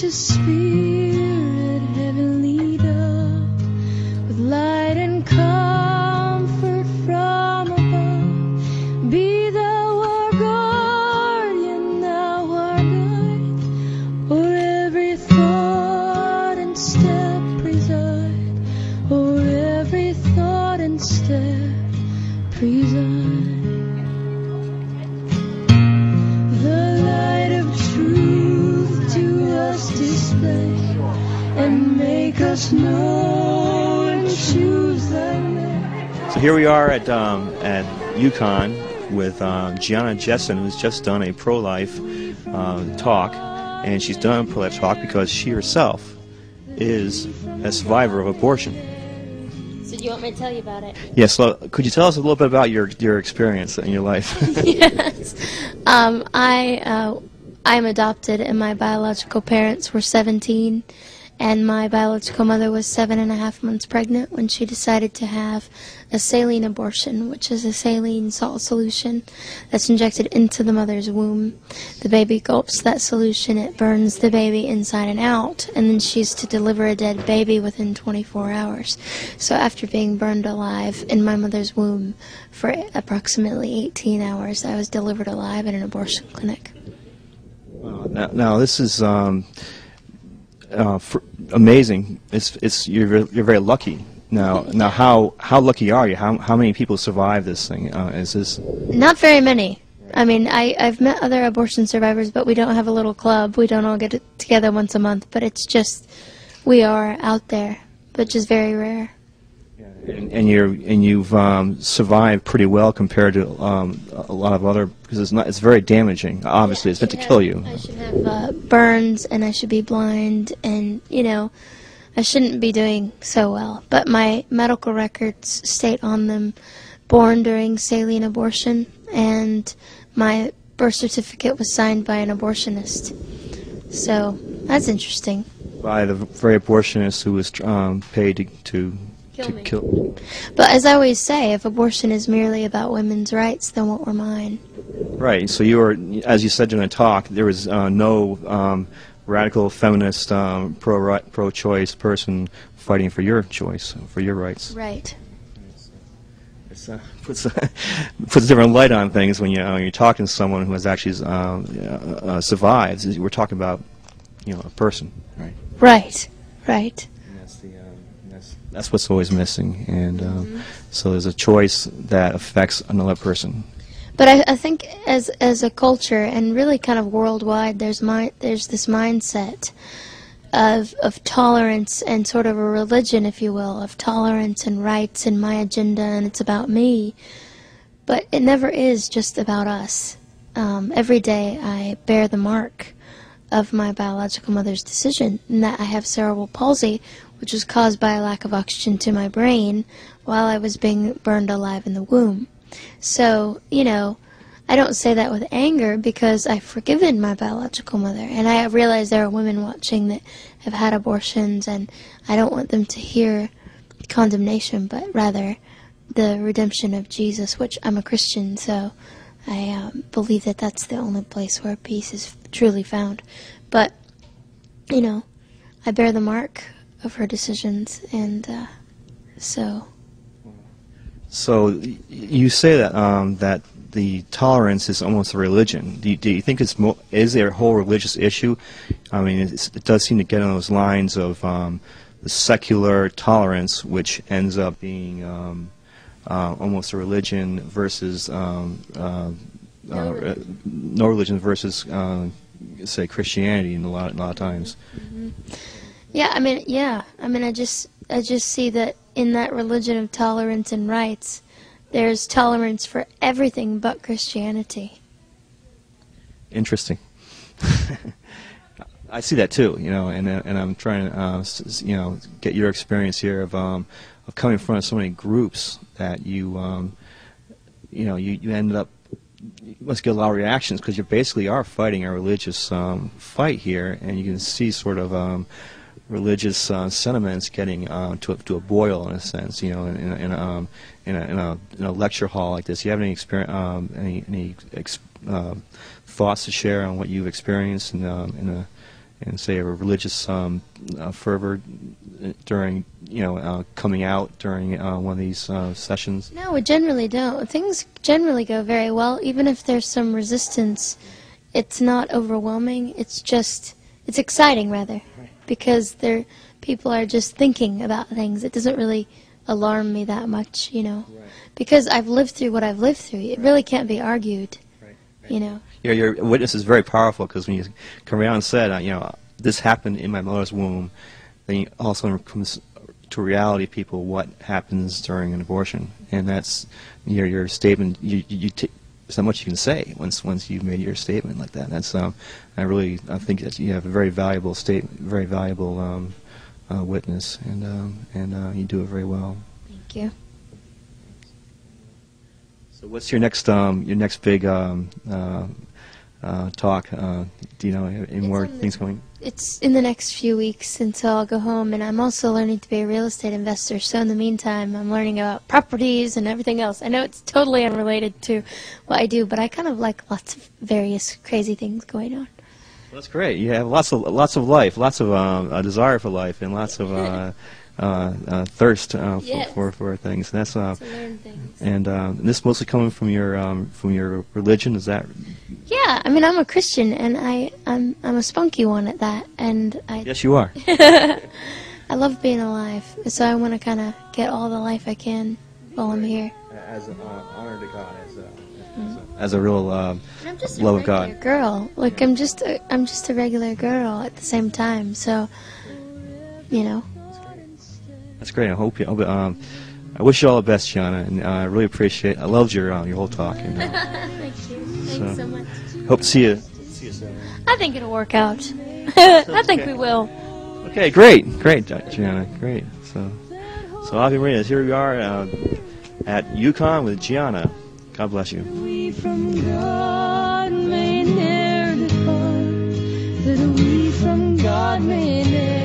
your spirit heavenly dove, with light and comfort from above. Be thou our guardian, thou our guide, o'er every thought and step preside, o'er every thought and step preside. The light of truth to us display, and make us know and choose thy way. So here we are at Yukon with Gianna Jessen, who's just done a pro-life talk, and she's done a pro-life talk because she herself is a survivor of abortion. So do you want me to tell you about it? Yes. So could you tell us a little bit about your experience in your life? Yes. I'm adopted, and my biological parents were 17, and my biological mother was 7.5 months pregnant when she decided to have a saline abortion, which is a saline salt solution that's injected into the mother's womb. The baby gulps that solution, it burns the baby inside and out, and then she's to deliver a dead baby within 24 hours. So after being burned alive in my mother's womb for approximately 18 hours, I was delivered alive in an abortion clinic. Now this is amazing. You're very lucky. Now how lucky are you? How many people survive this thing? Is this? Not very many. I mean, I've met other abortion survivors, but we don't have a little club. We don't all get together once a month. But it's just we are out there, which is very rare. And you've survived pretty well compared to a lot of other, because it's very damaging. Obviously, it's meant to kill you. I should have burns, and I should be blind, and I shouldn't be doing so well. But my medical records state on them born during saline abortion, and my birth certificate was signed by an abortionist. So that's interesting. By the very abortionist who was paid to kill. But as I always say, if abortion is merely about women's rights, then what were mine? Right. So you were, as you said during the talk, there was no radical feminist pro-choice person fighting for your choice, for your rights. Right. It puts a different light on things when you're talking to someone who has actually survived. We're talking about a person, right? Right. Right. That's what's always missing, and so there's a choice that affects another person. But I think as a culture, and really kind of worldwide, there's this mindset of tolerance and sort of a religion, if you will, of tolerance and rights and my agenda, and it's about me. But it never is just about us. Every day I bear the mark of my biological mother's decision, and that I have cerebral palsy, which was caused by a lack of oxygen to my brain while I was being burned alive in the womb. So, I don't say that with anger because I've forgiven my biological mother, and I realize there are women watching that have had abortions, and I don't want them to hear condemnation, but rather the redemption of Jesus, which I'm a Christian, so I believe that that's the only place where peace is truly found. But, I bear the mark of her decisions, and so. So you say that that the tolerance is almost a religion. Do you think is there a whole religious issue? I mean, it does seem to get on those lines of the secular tolerance, which ends up being almost a religion versus no religion versus say Christianity in a lot of times. Mm-hmm. Yeah, I mean, I just see that in that religion of tolerance and rights, there's tolerance for everything but Christianity. Interesting. I see that too, and I'm trying to, get your experience here of coming in front of so many groups that you ended up. You must get a lot of reactions because you basically are fighting a religious fight here, and you can see sort of religious sentiments getting to a boil in a sense, in a lecture hall like this. Do you have any experience, thoughts to share on what you've experienced in say a religious fervor during coming out during one of these sessions? No, we generally don't. Things generally go very well, even if there's some resistance. It's not overwhelming. It's exciting rather, because people are just thinking about things. It doesn't really alarm me that much, because I've lived through what I've lived through. It really can't be argued, Your witness is very powerful, because when you come around and said, this happened in my mother's womb, then you also comes to reality, people, what happens during an abortion, and that's your statement. There's not much you can say once you've made your statement like that. That's I think that you have a very valuable statement, very valuable witness, and you do it very well. Thank you. So what's your next big talk? Do you know any more things going? It's in the next few weeks until I'll go home, and I'm also learning to be a real estate investor. So in the meantime, I'm learning about properties and everything else. I know it's totally unrelated to what I do, but I kind of like lots of various crazy things going on. Well, that's great. You have lots of life, lots of a desire for life, and lots of thirst Yes. for things. And that's To learn things. and this mostly coming from your religion. Is that? Yeah, I mean, I'm a Christian, and I'm a spunky one at that, and Yes, you are. I love being alive, so I want to kind of get all the life I can while I'm here. As an honor to God, as a real I'm just love a of God. regular girl. Like I'm just a regular girl at the same time. So, That's great. I hope you. I wish you all the best, Gianna, and I really appreciate. I loved your whole talk. And, Thank you. Thanks so much. hope to see you soon. I think it'll work out. I think we will. Okay, great, Gianna, great. So Ave Maria, here we are at Yukon with Gianna. God bless you. We from God may ne'er depart, that we from God may ne'er